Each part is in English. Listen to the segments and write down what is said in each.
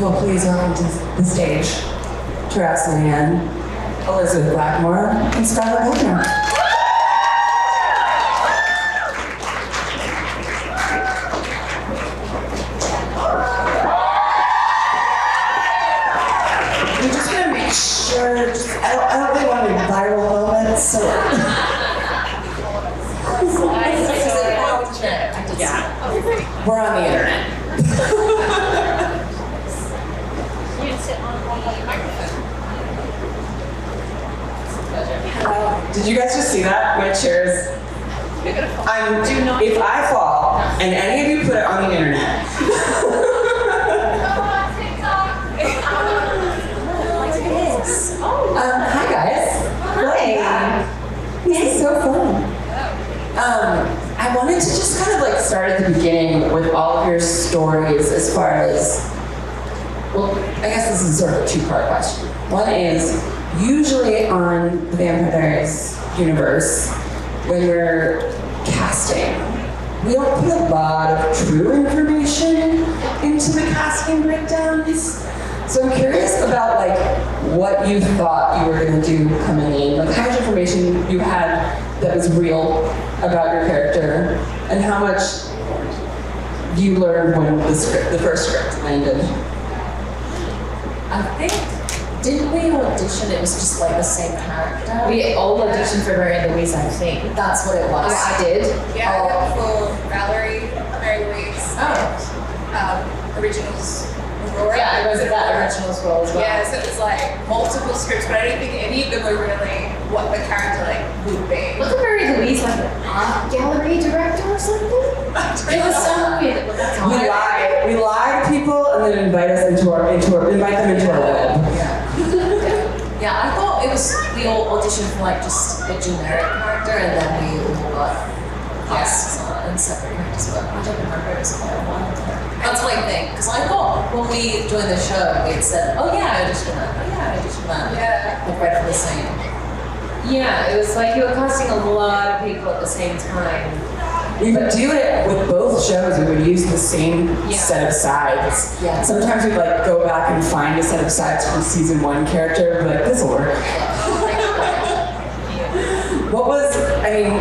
will please welcome to the stage Teressa, Liane, Elizabeth Blackmore, and Scarlett Hefner. We're just gonna make sure, I don't really want any viral moments, so. Yeah. We're on the internet. You can sit on the microphone. Did you guys just see that? My chair's. If I fall and any of you put it on the internet. Hi guys. Hi. This is so fun. I wanted to just kind of like start at the beginning with all of your stories as far as, well, I guess this is sort of a two-part question. One is, usually on the Vampire Diaries universe, when we're casting, we don't put a lot of true information into the casting breakdowns. So I'm curious about like what you thought you were going to do coming in, like how much information you had that was real about your character, and how much you learned when the first script landed. I think, didn't we audition? It was just like the same character. We all auditioned for Mary Louise, I think. That's what it was. I did. Yeah, I went for Valerie, Mary Louise, originals. Aurora. Yeah, it was that originals role as well. Yeah, so it was like multiple scripts, but I don't think any of them were really what the character like would be. Wasn't Mary Louise like an art gallery director or something? It was so weird. We lie to people and then invite them into our web. Yeah, I thought it was, we all auditioned for like just a generic character, and then we all got cast and separate characters, but I don't remember it was quite a while. That's my thing, because I thought when we joined the show, we'd said, oh yeah, I auditioned that, oh yeah, I auditioned that. Yeah. Like right from the same. Yeah, it was like you were casting a lot of people at the same time. We would do it with both shows. We would use the same set of sides. Yeah. Sometimes we'd like go back and find a set of sides from season 1 character, but like, this'll work. What was, I mean,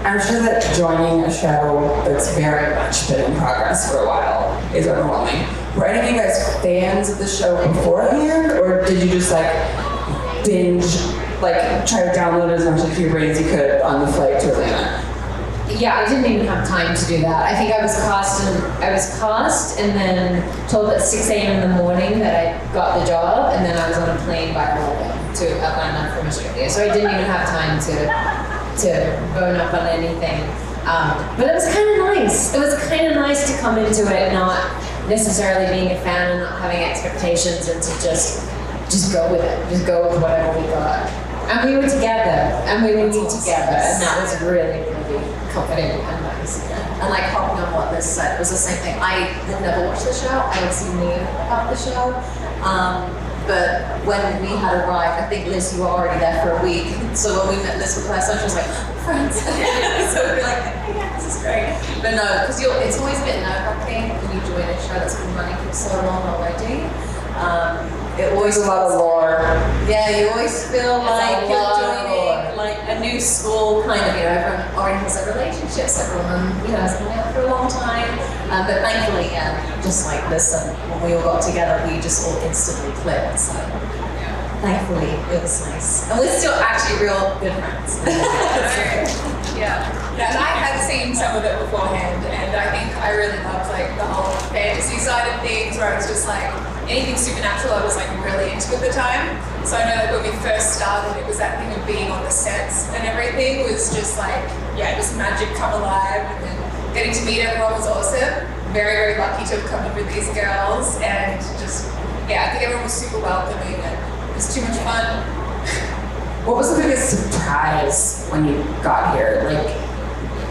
I'm sure that joining a show that's very much been in progress for a while is overwhelming. Were any of you guys fans of the show beforehand, or did you just like binge, like try to download as much of your brain as you could on the flight to Atlanta? Yeah, I didn't even have time to do that. I think I was cast and then told at 6 a.m. in the morning that I got the job, and then I was on a plane by 11 to Atlanta from Australia. So I didn't even have time to bone up on anything. But it was kind of nice. It was kind of nice to come into it not necessarily being a fan and not having expectations, and to just go with it. Just go with whatever we got. And we were together, and we were all together, and that was really, really comforting and nice. And like hopping on what this said, it was the same thing. I had never watched the show, I had seen news about the show. But when we had arrived, I think Liz, you were already there for a week. So when we met Liz for the first time, she was like, friends. So we'd be like, oh yeah, this is great. But no, because it's always a bit nerve-wracking when you join a show that's been running for so long already. It always There's a lot of lore. Yeah, you always feel like you're joining like a new school, kind of, everyone already has their relationships, everyone, has been out for a long time. But thankfully, just like this, when we all got together, we just all instantly clicked. So thankfully, it was nice. And we're still actually real good friends. Yeah, and I had seen some of it beforehand, and I think I really loved like the whole fantasy side of things, where I was just like, anything supernatural I was like really into at the time. So I know that when we first started, it was that thing of being on the sets and everything was just like, just magic come alive, and then getting to meet everyone was awesome. Very, very lucky to have come in with these girls, and just, I think everyone was super welcoming, and it was too much fun. What was the biggest surprise when you got here? Like,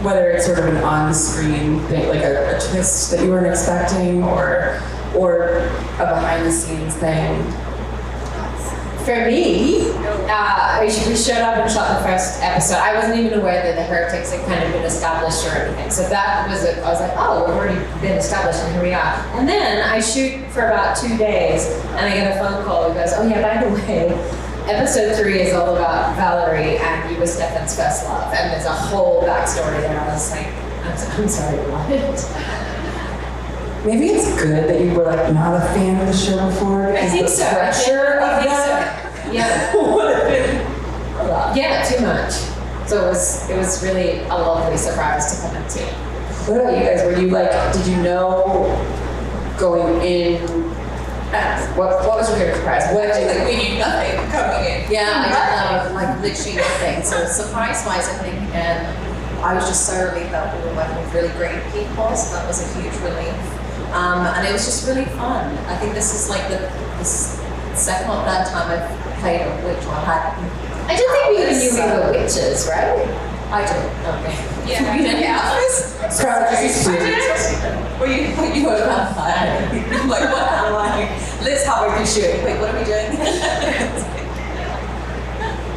whether it's sort of an on-screen thing, like a twist that you weren't expecting, or a behind-the-scenes thing? For me, we showed up and shot the first episode. I wasn't even aware that the Heretics had kind of been established or anything. So that was I was like, oh, we've already been established and here we are. And then I shoot for about 2 days and I get a phone call that goes, oh yeah, by the way, episode 3 is all about Valerie and you were Stefan's first love. And there's a whole backstory there. I was like, I'm sorry, what? Maybe it's good that you were like not a fan of the show before. I think so. Pressure I of think that so. Yeah. would have been a lot. Yeah, too much. So it was really a lovely surprise to come into. What about you guys? Were you like, did you know going in? What was your favorite surprise? What did you Like we knew nothing coming in. Yeah, I didn't know, like literally nothing. So surprise-wise, I think, and I was just so relieved that we were working with really great people, so that was a huge relief. And it was just really fun. I think this is like the second or third time I've played a witch or had. I don't think we even knew we were witches, right? I do. Okay. Yeah. You didn't Yeah. Scarlett, this is true. Were you were a vampire? I'm like, what am I? Liz, how are you shooting? Wait, what are we doing?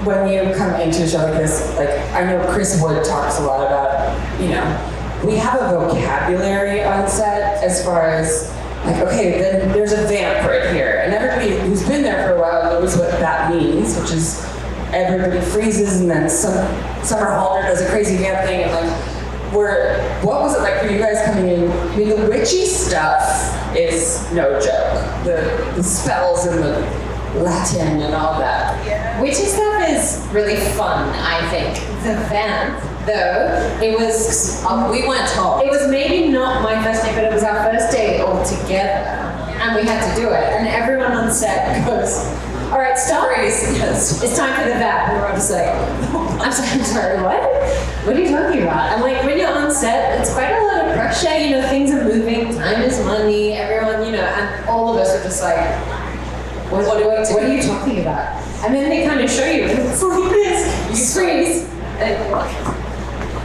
When you come into a show like this, like I know Chris Wood talks a lot about, you know, we have a vocabulary on set as far as like, okay, then there's a vamp right here, and everybody who's been there for a while knows what that means, which is everybody freezes and then Summer Halder does a crazy vamp thing, and like, what was it like for you guys coming in? I mean, the witchy stuff is no joke. The spells and the Latin and all that. Yeah. Witchy stuff is really fun, I think. The vamp, though, it was We went home. it was maybe not my first day, but it was our first day all together, and we had to do it. And everyone on set goes, "All right, stop! Yes. It's time for the vamp." And we're all just like, "I'm sorry, what? What are you talking about?" I'm like, when you're on set, it's quite a lot of pressure. You know, things are moving, time is money. Everyone, you know, and all of us were just like, what are you talking about? And then they kind of show you, and it's like this. You freeze,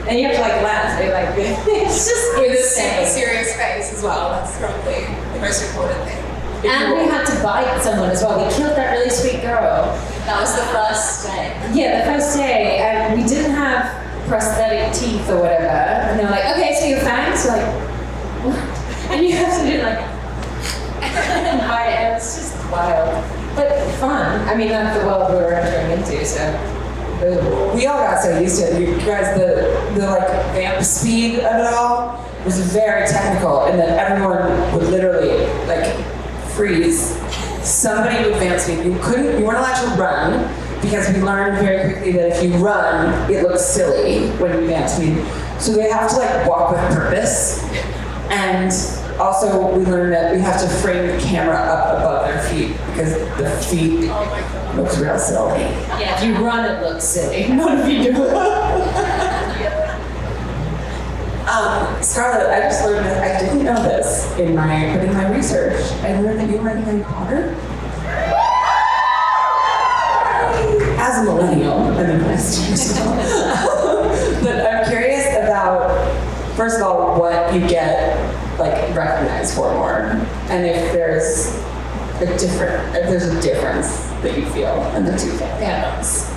and you have to like laugh. They're like, it's just With a super insane. serious face as well. That's probably the most important thing. And we had to bite someone as well. We killed that really sweet girl. That was the first day. Yeah, the first day, and we didn't have prosthetic teeth or whatever. And they're like, okay, so your fangs? We're like, what? And you have to do like, and bite it. And it's just wild. But fun. I mean, that's the world we were entering into, so. We all got so used to it. You guys, the like vamp speed of it all was very technical, and then everyone would literally like freeze. Somebody would vamp speed. You weren't allowed to run because we learned very quickly that if you run, it looks silly when you vamp speed. So they have to like walk with purpose, and also we learned that we have to frame the camera up above their feet because the feet looks real silly. Yeah, if you run, it looks silly. Not if you do it. Scarlett, I just learned that I didn't know this but in my research. I learned that you were in Harry Potter. As a millennial, I'm impressed. But I'm curious about, first of all, what you get like recognized for more, and if there's a difference that you feel in the two fandoms.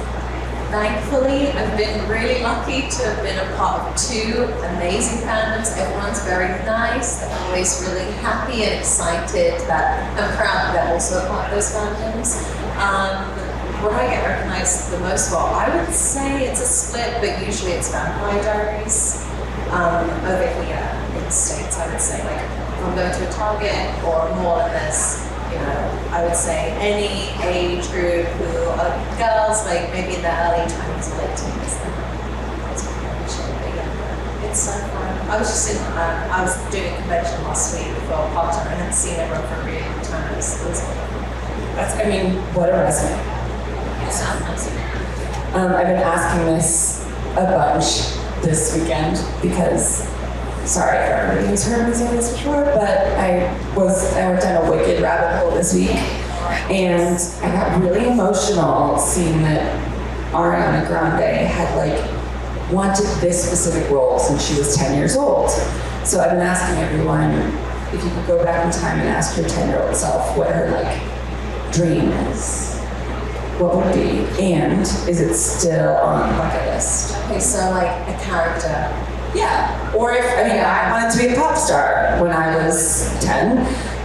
Thankfully, I've been really lucky to have been a part of 2 amazing fandoms. Everyone's very nice. They're always really happy and excited that I'm proud that they're also a part of those fandoms. Where I get recognized the most for, I would say it's a split, but usually it's Vampire Diaries. Over here in the States, I would say, like, if I'm going to a Target or a mall and there's, you know, I would say any age group who are girls, like maybe in their early 20s or late teens, then it's pretty much it. But yeah, it's so fun. I was just I was doing a convention last week for part-time. I hadn't seen everyone for a really long time. It was wonderful. I mean, what a resume. I've been asking this a bunch this weekend because, sorry if everybody who's heard me say this before, but I went down a wicked rabbit hole this week, and I got really emotional seeing that Ariana Grande had like wanted this specific role since she was 10 years old. So I've been asking everyone if you could go back in time and ask your 10-year-old self what her like dream is. what would be? And is it still on the bucket list? Okay, so like a character. Yeah. Or if, I wanted to be a pop star when I was 10,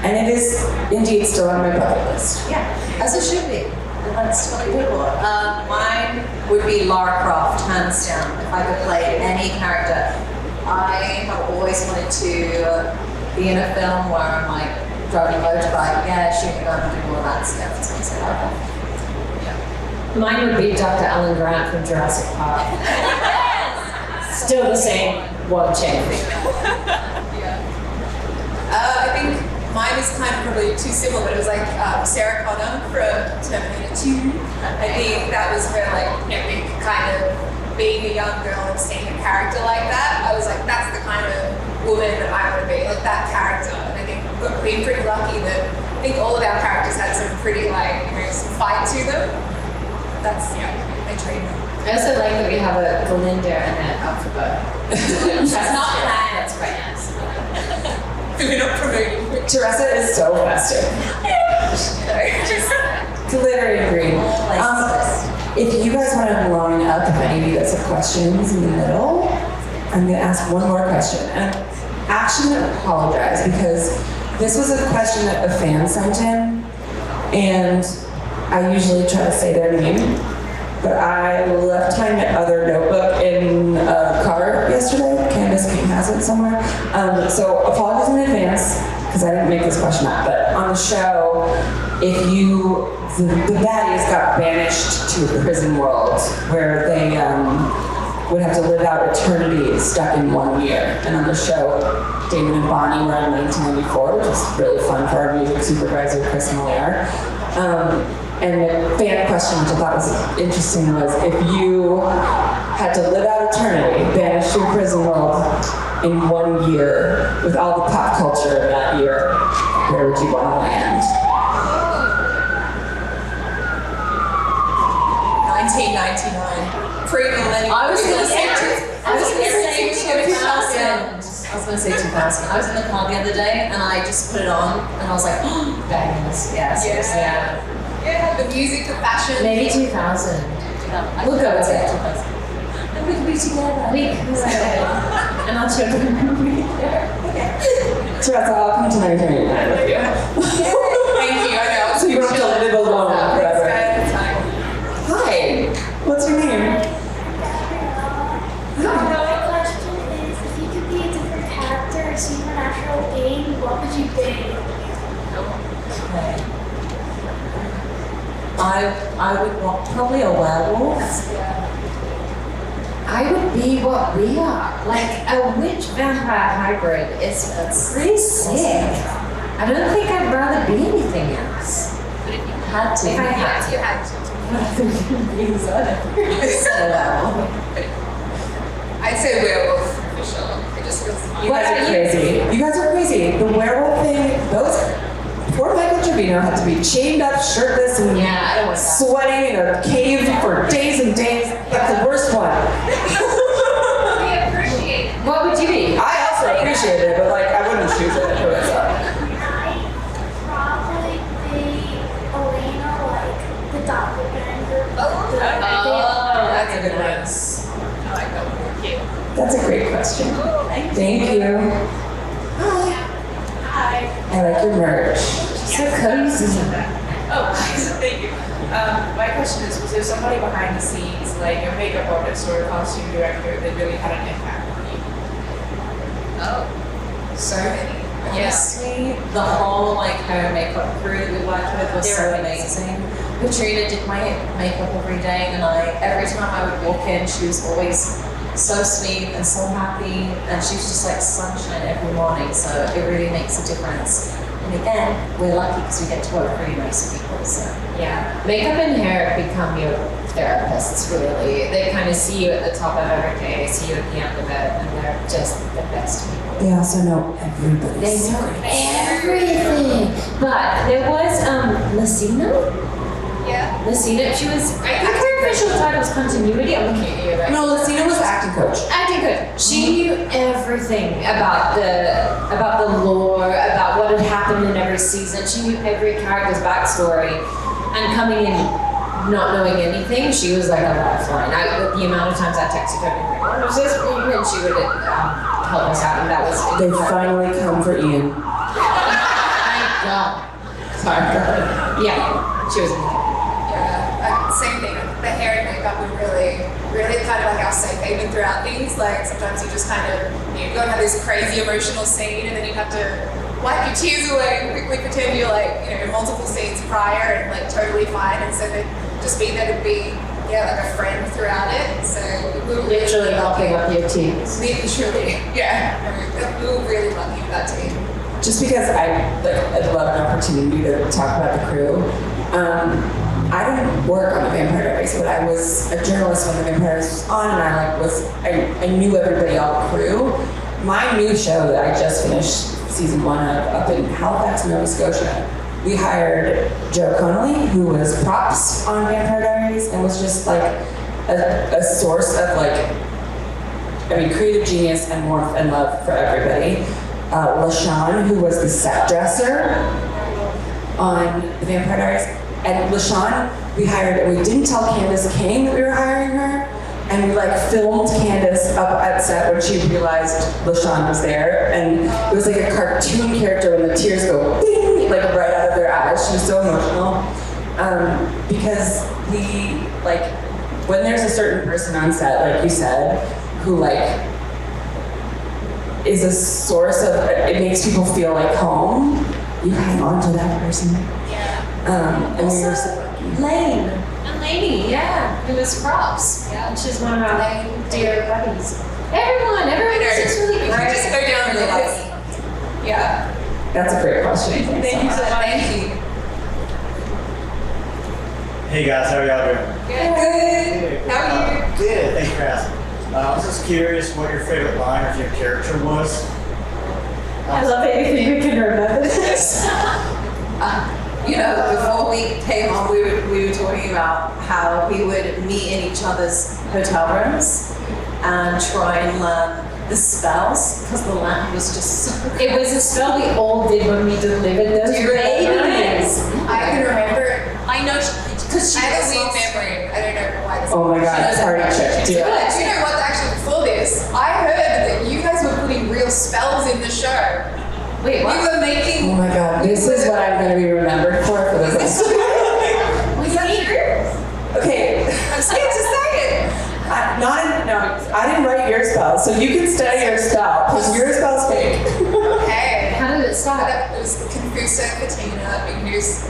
and it is indeed still on my bucket list. Yeah, as it should be. And that's totally doable. Mine would be Lara Croft, hands down. If I could play any character, I have always wanted to be in a film where I'm like driving a motorbike, shooting a gun, doing all that stuff. That's what I say about that. Mine would be Dr. Alan Grant from Jurassic Park. Still the same, one change. I think mine is kind of probably too simple, but it was like Sarah Connor from Terminator 2. I think that was her like epic kind of being a young girl and seeing a character like that. I was like, that's the kind of woman that I want to be, like that character. And I think we've been pretty lucky that I think all of our characters had some pretty like, some fight to them. That's, my trademark. I also like that we have a Belinda and an alphabet. That's not planned, that's quite nice. We're not promoting. Teressa is so festive. Glittering green. If you guys want to line up, if any of you guys have questions in the middle, I'm going to ask one more question. And actually, I apologize because this was a question that a fan sent in, and I usually try to say their name, but I left my other notebook in a car yesterday. Candace has it somewhere. So apologies in advance because I didn't make this question up. But on the show, if the baddies got banished to the prison world where they would have to live out eternity stuck in 1 year. And on the show, Damon and Bonnie were in 1994, which is really fun for our music supervisor, Chris Miller. And the fan question, which I thought was interesting, was if you had to live out eternity, banished to a prison world in 1 year, with all the pop culture of that year, where would you want to land? 1999. Pre-millennial. I was going to say 2000. I was going to say 2000. I was in the car the other day and I just put it on and I was like, oh, bangers. Yes. Yeah, the music, the fashion. Maybe 2000. We'll go with it. And we could be together. We could. And our children will be there. Teressa, I'll come to 1999 with you. Thank you, I know. So you don't have to live alone forever. It's fine. Hi, what's your name? My question is, if you could be a different character, a supernatural being, what would you be? Okay. I would want probably a werewolf. I would be what we are, like a witch vampire hybrid. It's pretty sick. I don't think I'd rather be anything else. But if you Had to. If I had to. you had to. I'd say werewolf for sure. It just feels. You guys are crazy. You guys are crazy. The werewolf thing, poor Michael Trevino had to be chained up, shirtless, and Yeah, I don't want that. sweating in a cave for days and days. That's the worst one. We appreciate it. What would you be? I also appreciate it, but I wouldn't choose it for myself. I'd probably be Elena, like the doppelganger. That's a good one. I like that one. Cute. That's a great question. Thank you. Hi. I like your merch. So cozy. Oh, thank you. My question is, was there somebody behind the scenes, like your makeup artist or a costume director, that really had an impact on you? Oh, so many. Honestly, the whole her makeup crew that we worked with was so amazing. Katrina did my makeup every day, and every time I would walk in, she was always so sweet and so happy, and she was just like sunshine every morning. So it really makes a difference. And again, we're lucky because we get to work with really nice people. So Yeah, makeup and hair become your therapists, really. They kind of see you at the top of everything, they see you at the end of it, and they're just the best people. They also know everybody's They know secrets. everything. But there was Lucina. Yeah. Lucina, she was, I think her official title was continuity. I'm looking at you, right? No, Lucina was acting coach. Acting good. She knew everything about the lore, about what had happened in every season. She knew every character's backstory, and coming in not knowing anything, she was like a lifeline. The amount of times I texted her, being like, "What was this?" and she would help us out, and that was They incredible. finally come for Ian. Thank God. Sorry. Yeah, she was incredible. Yeah, same thing. The hair and makeup were really kind of like our safe haven throughout things. Like sometimes you just kind of, you go and have this crazy emotional scene and then you have to wipe your tears away and quickly pretend you're like, in multiple scenes prior and like totally fine. And so then just being there to be, like a friend throughout it. So we were Literally helping up your tears. Literally, yeah. We were really lucky with that team. Just because I'd love an opportunity to talk about the crew. I didn't work on the Vampire Diaries, but I was a journalist when the Vampires was on, and I knew everybody on the crew. My new show that I just finished season 1 of up in Halifax, Nova Scotia, we hired Joe Connolly, who was props on Vampire Diaries, and was just like a source of creative genius and warmth and love for everybody. LaShawn, who was the set dresser on the Vampire Diaries. And LaShawn, we hired, and we didn't tell Candace King that we were hiring her. And we filmed Candace up at set when she realized LaShawn was there. And it was like a cartoon character when the tears go ding, right out of their eyes. She was so emotional. Because when there's a certain person on set, like you said, who is a source of, it makes people feel like home, you hang on to that person. And we were so lucky. Lane. And Lady, yeah, who was props. Yeah, she's one of our dear buddies. Everyone was just really We great. just go down the list. Yeah. That's a great question. Thank you so much. Thank you. Hey guys, how are y'all doing? Good. How are you? Good, thanks for asking. I was just curious what your favorite line of your character was. I love anything we can remember this. Before we came on, we were talking about how we would meet in each other's hotel rooms and try and learn the spells, because the Latin was just so It was a spell we all did when we delivered those Do you remember babies. I can remember. I know, because she I have a was weird also- memory. I don't know why this. Oh my God, She knows party everything. chick. Do it. Do you know what? Actually, before this, I heard that you guys were putting real spells in the show. Wait, We what? were making. Oh my God, this is what I'm going to be remembered for the rest of my life. Was that true? Okay, I'm scared to say it. I didn't write your spell, so you can study your spell, because your spell's fake. Okay. How did it start? It was Confuso, Fatina, Big News,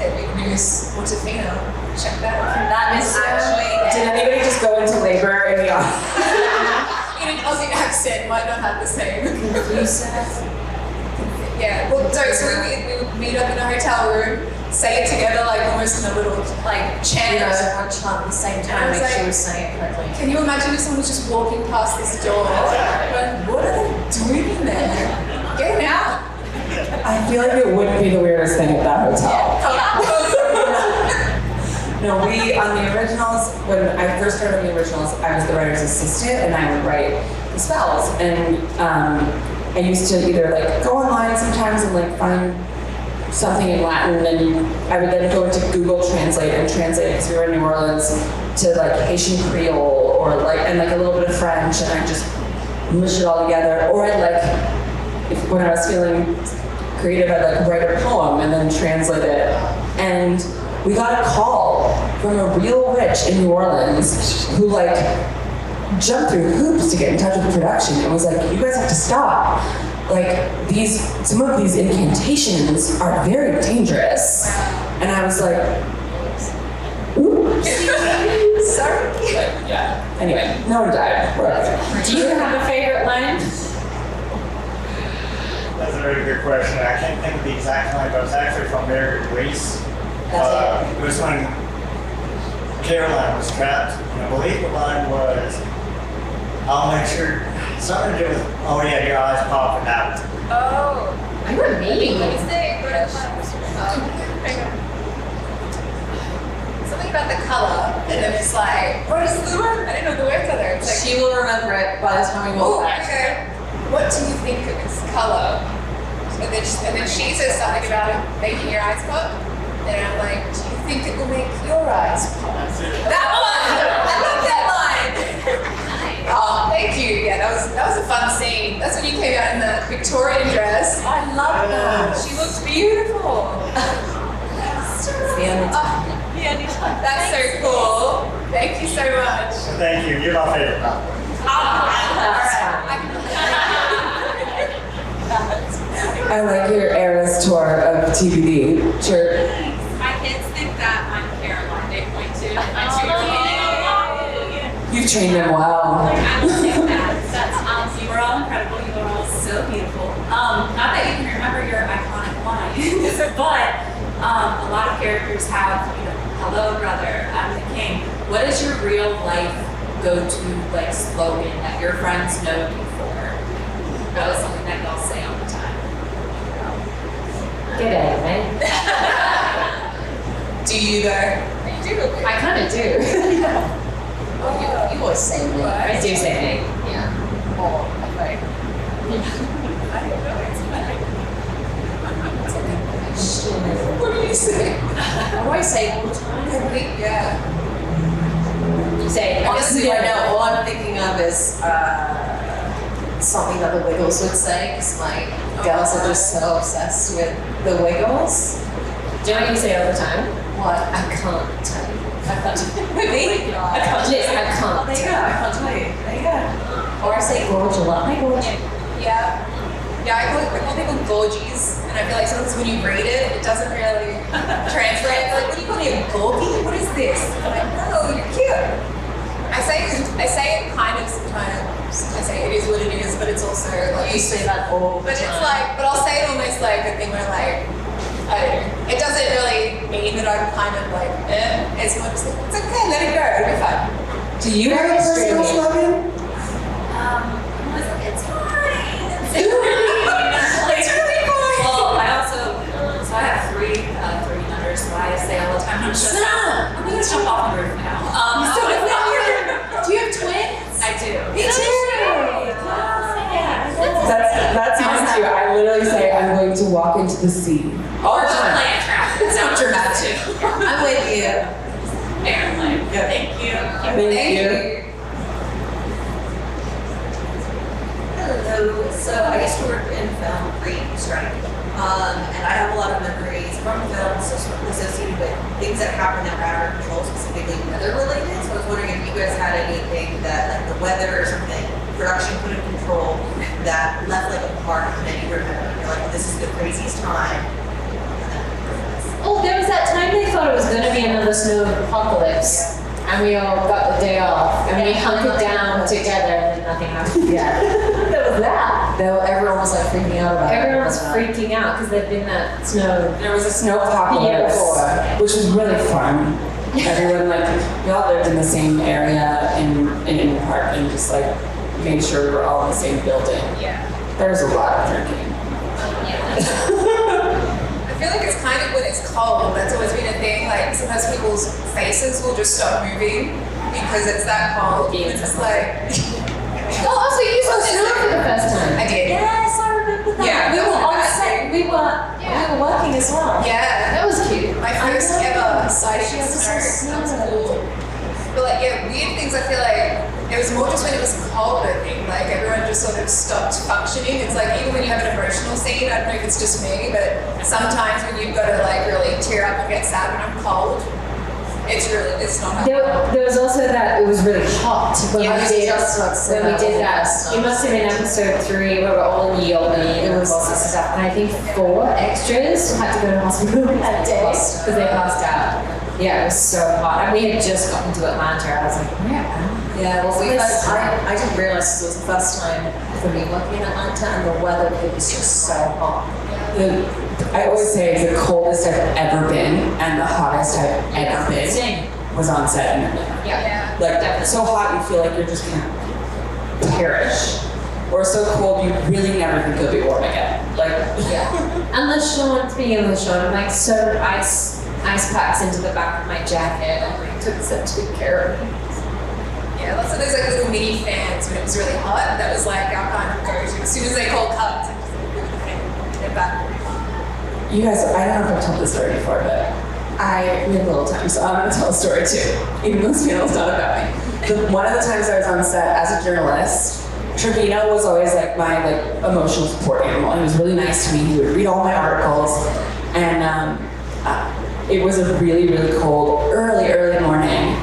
Mortifina. Check that out. That is actually Did anybody just go into labor in the office? In an Aussie accent, might not have the same. You said. Yeah, well, so we would meet up in a hotel room, say it together almost in a little chant. everyone chant at the same time, make sure we're saying it correctly. Can you imagine if someone was just walking past this door? Going, what are they doing in there? Get out! I feel like it wouldn't be the weirdest thing at that hotel. No, we, on the originals, when I first started on the originals, I was the writer's assistant and I would write the spells. And I used to either go online sometimes and find something in Latin, and I would then go into Google Translate and translate, because we were in New Orleans, to Haitian Creole or and a little bit of French, and I just mush it all together. Or when I was feeling creative, I'd write a poem and then translate it. And we got a call from a real witch in New Orleans who jumped through hoops to get in touch with the production and was like, you guys have to stop. Some of these incantations are very dangerous. And I was like, oops. Sorry. But yeah, anyway, no one died. We're okay. Do you have a favorite line? That's a very good question. I can't think of the exact line, but it's actually from Margaret Reese. It was when Caroline was trapped, and I believe the line was, I'll make sure, something to do with, oh yeah, your eyes popping out. Oh. You're amazing. Let me see. Something about the color, and then it's what is the word? I didn't know the words are there. It's She will remember it by the time we oh, walk back. okay. What do you think of this color? And then she says something about it making your eyes pop. And I'm like, do you think it will make your eyes pop? That one! I love that line! Oh, thank you. Yeah, that was a fun scene. That's when you came out in the Victorian dress. I love that. She looked beautiful. That's so cool. Thank you so much. Thank you. You're my favorite part. I like your Eras tour of TBD. Sure. My kids think that I'm Caroline. They point to my two. You've trained them well. I will take that. That's you were all incredible. You were all so beautiful. Not that you can remember your iconic lines, but a lot of characters have, hello brother, I'm the king. What is your real life go-to like slogan that your friends know you for? What is something that y'all say all the time? Get out of it. Do you though? You do. I kind of do. You always say me. I do say me. Yeah. Oh, okay. What do you say? What do I say all the time? Yeah. You say Honestly, right now, all I'm thinking of is something that the Wiggles would say, because my girls are just so obsessed with the Wiggles. Do you know what you say all the time? What? I can't tell you. I can't. Me? I can't. Liz, I can't. There you go. I can't tell you. There you go. Or I say gorge a lot. Hi, gorge. Yeah. Yeah, I call people gorgies, and I feel like sometimes when you read it, it doesn't really translate. Like, what do you call me, a gorgie? What is this? I'm like, no, you're cute. I say it kind of sometimes. I say it is what it is, but it's also like You say that all the But time. it's like, but I'll say it almost like a thing where like, I don't know. It doesn't really mean that I'm kind of like, it's more just like, it's okay, let it go, it'll be fine. Do you have a personal slogan? It's fine. It's really fine. Well, I have three numbers, so I say all the time, I'm gonna jump off the roof now. Do you have twins? I do. Me too. That's mine too. I literally say I'm going to walk into the sea all Or the just time. play a trap. It's not dramatic. I'm with you. Airplane. Thank you. Thank you. Hello. So I used to work in film pre-strike, and I have a lot of memories from film associated with things that happened that were out of our control, specifically weather related. So I was wondering if you guys had anything that, like the weather or something, production put in control that left like a mark that you remember. You're like, this is the craziest time. Oh, there was that time they thought it was going to be another snow apocalypse, and we all got the day off, and we hunkered down together, and then nothing happened. Yeah. There was that. Though everyone was like freaking out about it. Everyone was freaking out because there'd been that snow. There was a snow apocalypse, which was really fun. Everyone we all lived in the same area in the park and just like made sure we were all in the same building. Yeah. There was a lot of drinking. I feel like it's kind of when it's cold, that's always been a thing. Like sometimes people's faces will just stop moving because it's that cold. Yeah. It's just like, Oh, also you saw snow for the first time. I did. Yes, I remember that. Yeah, we that were was on bad set. thing. We were working as well. Yeah. That was cute. My first ever sighting She of has snow. That was snow. cool. But like, yeah, weird things, I feel like it was more just when it was cold, I think. Like everyone just sort of stopped functioning. It's like even when you have an emotional scene, I don't know if it's just me, but sometimes when you've got to like really tear up and get sad when I'm cold, it's not happening. There was also that it was really hot when Yeah, we I was did just about to say when we that did all that. the time. It must have been episode 3 where we're all in Yoli and It was- all this stuff. And I think 4 extras had to go to hospital that day because they passed out. Yeah, it was so hot. And we had just gotten to Atlanta. I was like, where am I? Yeah, well, This- I didn't realize this was the first time for me working in Atlanta, and the weather it was just so hot. I always say it's the coldest I've ever been and the hottest I've ever been Same. was on set in Atlanta. Yeah. Like so hot you feel like you're just gonna perish. Or so cold you really never think you'll be warm again. Like And LaShawn, speaking of LaShawn, I'm like so ice packs into the back of my jacket and like took such good care of me. Yeah, lots of those like little mini fans when it was really hot. That was like our kind of go-to. As soon as they called cuts, I just like, they're back. you guys, I don't know if I've told this story before, but we have a little time, so I'm going to tell a story too, even though this panel's not about me. One of the times I was on set as a journalist, Trevino was always like my emotional support animal. He was really nice to me. He would read all my articles, and it was a really, really cold, early morning,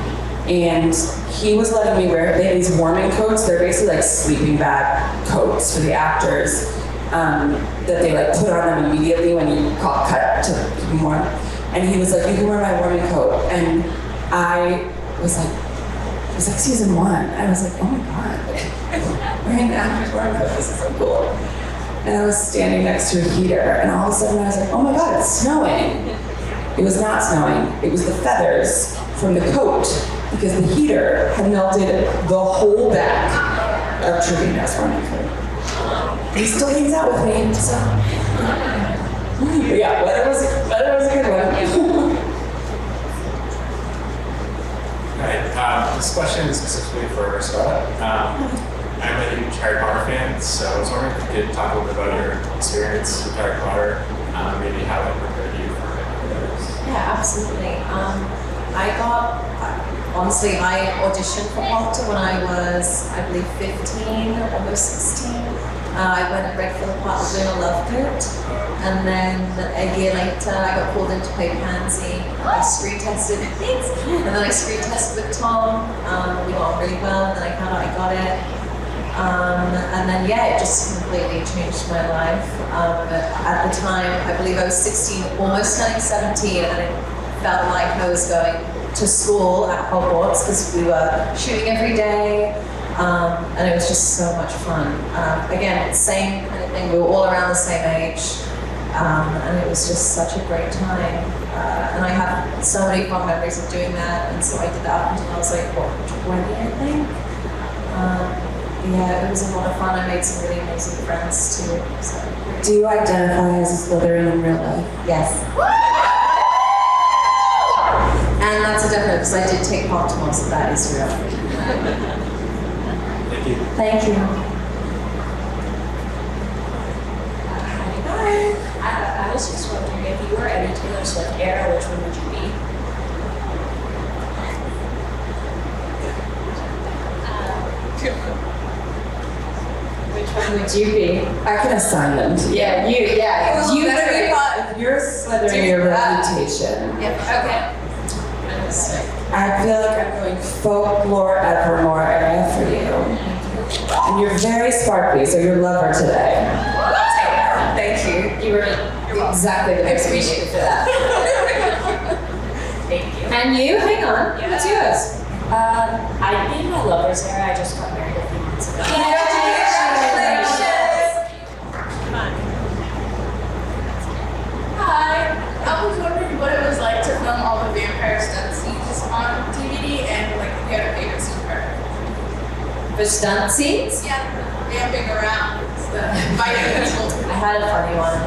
and he was letting me wear. They had these warming coats. They're basically like sleeping bag coats for the actors that they like put on them immediately when you cut to keep them warm. And he was like, "You can wear my warming coat," and I was like. It was like season 1. I was like, oh my God, wearing the actor's warm coat, this is so cool. And I was standing next to a heater, and all of a sudden I was like, oh my God, it's snowing. It was not snowing, it was the feathers from the coat, because the heater had melted the whole back of Trevino's warming coat. He still hangs out with me, so. But yeah, weather was a good one. This question is specifically for Scarlett. I'm a huge Harry Potter fan, so I was wondering if you could talk a little bit about your experience with Harry Potter, maybe how it prepared you for it. Yeah, absolutely. Honestly, I auditioned for Potter when I was, I believe, 15, almost 16. I went and read for the part of Luna Lovegood, and then a year later I got called in to play Pansy. I screen tested, thanks, and then I screen tested with Tom. We got on really well, and then I found out I got it. And then it just completely changed my life. At the time, I believe I was 16, almost turning 17, and it felt like I was going to school at Hogwarts because we were shooting every day. And it was just so much fun. Again, same kind of thing, we were all around the same age, and it was just such a great time. And I have so many fond memories of doing that, and so I did that until I was like, 20, I think? It was a lot of fun. I made some really amazing friends too. So. Do you identify as a Slytherin in real life? Yes. And that's a definite, because I did take part to most of that is real. Thank you. Hi. I was just wondering if you were any Taylor Swift era, which one would you be? Which one would you be? I can assign them to you. You better be fun. If you're a Slytherin, your reputation. Okay. I feel like I'm going folklore Evermore era for you. And you're very sparkly, so you're lover today. Thank you. You were exactly the best appreciated for that. Thank you. And you? Hang on. Yeah. What's yours? I'd be in my lover's era. I just got married a few months ago. Hi. I was wondering what it was like to film all the vampire stunt scenes on DVD and like if you had a favorite scene for it. For stunt scenes? Yeah, vamping around, fighting people. I had a funny one.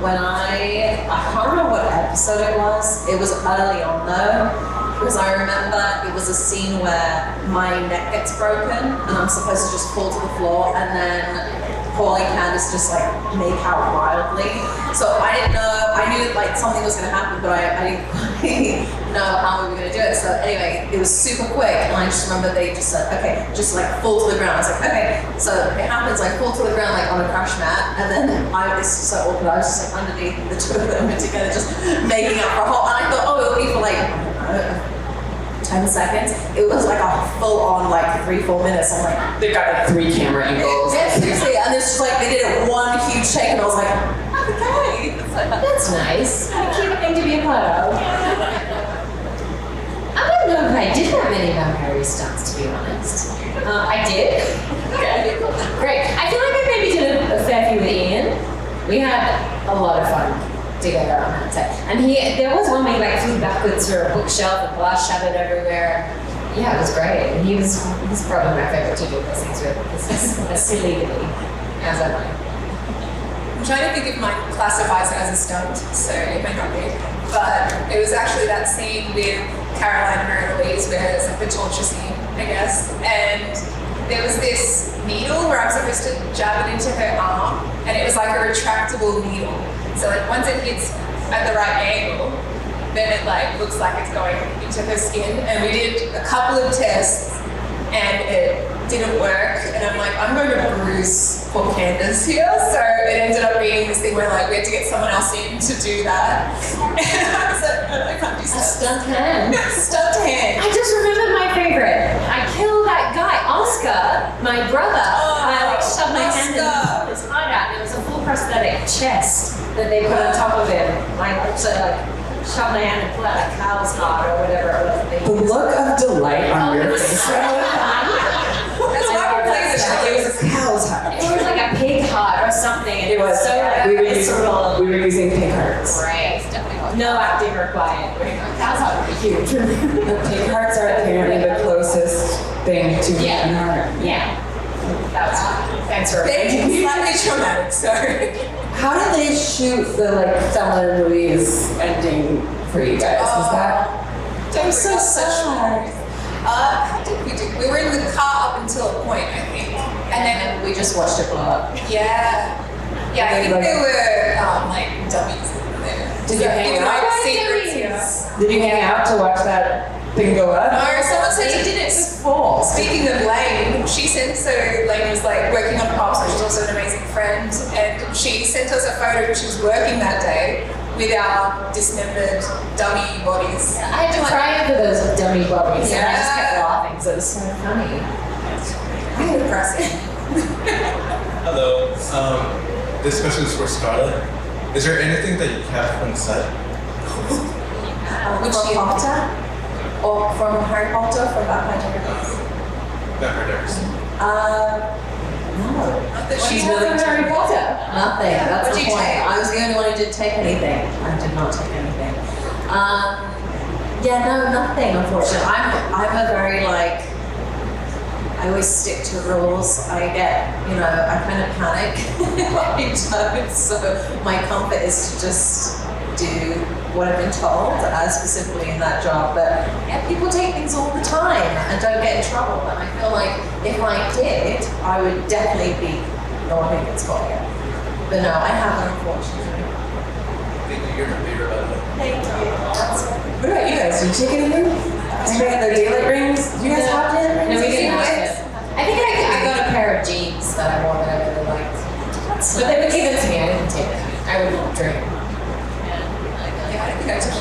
When I can't remember what episode it was. It was early on though, because I remember it was a scene where my neck gets broken and I'm supposed to just fall to the floor, and then Paul and Candace just like make out wildly. So I didn't know. I knew like something was gonna happen, but I didn't quite know how we were gonna do it. So anyway, it was super quick, and I just remember they just said, okay, just like fall to the ground. I was like, okay. So it happens, I fall to the ground like on a crash mat, and then it's so awkward. I was just like underneath the two of them together, just making up for a whole. And I thought, oh, it'll be for like, I don't know, 10 seconds. It was like a full on like 3-4 minutes. I'm like, They've got like 3 camera angles. yeah, seriously. And it's just like they did it one huge shake, and I was like, okay. It's like, That's nice. What a cute thing to be a part of. I don't know if I did have any vampire stunts, to be honest. I did. Great. I feel like I maybe did a fair few with Ian. We had a lot of fun together on that set. And there was one where he like flew backwards through a bookshelf and glass shattered everywhere. Yeah, it was great. And he was probably my favorite to do those things with. This is a silly little, as I like. I'm trying to think if mine classifies it as a stunt, so it may not be. But it was actually that scene with Caroline and Mary Louise where it's like the torture scene, I guess. And there was this needle where I'm supposed to jab it into her arm, and it was like a retractable needle. So like once it hits at the right angle, then it like looks like it's going into her skin. And we did a couple of tests and it didn't work. And I'm like, I'm going to bruise poor Candace here. So it ended up being this thing where like we had to get someone else in to do that. And I was like, no, I can't do A that. stunt hand. Stunt hand. I just remembered my favorite. I killed that guy, Oscar, my brother. I like shoved my hand in his hideout, and it was a full prosthetic chest that they put on top of him. I so like shoved my hand and pulled out a cow's heart or whatever it was. The look of delight on It your was face. so fun. That's why we're playing the show. It was a cow's heart. It was like a pig heart or something, and It was. so We were visceral. using pig hearts. Right. No acting required. Cow's heart would be huge. The pig hearts are apparently the closest thing to Yeah. human heart. Yeah. That was fun. Thanks for Slightly traumatic, sorry. How did they shoot the like Thelma and Louise ending for you guys? Was that? I'm so sad. How did we do? We were in the car up until a point, I think. And then we just watched it blow up. yeah. Yeah, I think Like- there were like dummies in there. Did you hang Even out? like secrets here. Did you hang out to watch that thing go up? No, someone said she did it before. Speaking of Liane, she sent, so Liane was like working on props, but she's also an amazing friend, and she sent us a photo that she was working that day with our dismembered dummy bodies. I had to cry over those dummy bodies, and I just kept Yeah. laughing because it was so funny. Really depressing. Hello. This question is for Scarlett. Is there anything that you kept from set? Which From Potter? Or from Harry Potter, from Batman Diaries? Never dares. No. Not that She's she's willing to Harry Potter. Nothing. That's What the did you point. take? I was the only one who didn't take anything. I did not take anything. Yeah, no, nothing. Unfortunately, I'm a very like. I always stick to rules. I get, I kind of panic if I don't. So my comfort is to just do what I've been told, specifically in that job. But yeah, people take things all the time and don't get in trouble. And I feel like if I did, I would definitely be the one who gets caught. Yeah. But no, I haven't, unfortunately. Thank you. You're my favorite, by the way. Thank you. That's What about you guys? Did you take anything? Anybody have their daylight rings? Do you guys have daylight rings? No, we didn't You have guys? it. I think I got a pair of jeans that I wore that I really liked. But they would give it to me, I didn't take it. I would drink. Yeah, I think I took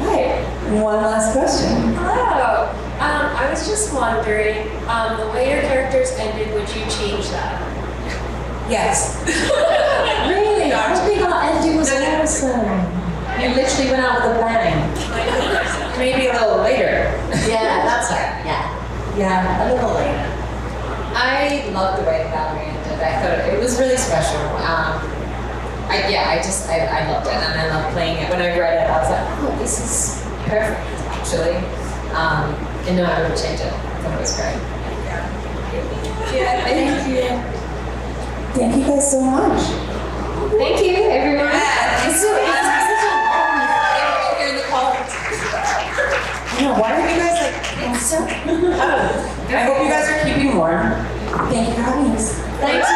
Right. One last question. Hello. I was just wondering, the way your characters ended, would you change that? yes. Really? I think our ending was awesome. You literally went out with a bang. Maybe a little later. Yeah, that's it. Yeah. Yeah, a little later. I loved the way Valerie ended. I thought it was really special. I loved it, and I loved playing it. When I read it, I was like, oh, this is perfect, actually. And no, I wouldn't change it. I thought it was great. Yeah, thank you. Thank you guys so much. Thank you, everyone. Yeah, It's so Here in the cold. I know, why are you guys like, it's so, I hope you guys are keeping warm. Thank you for having us. Thanks.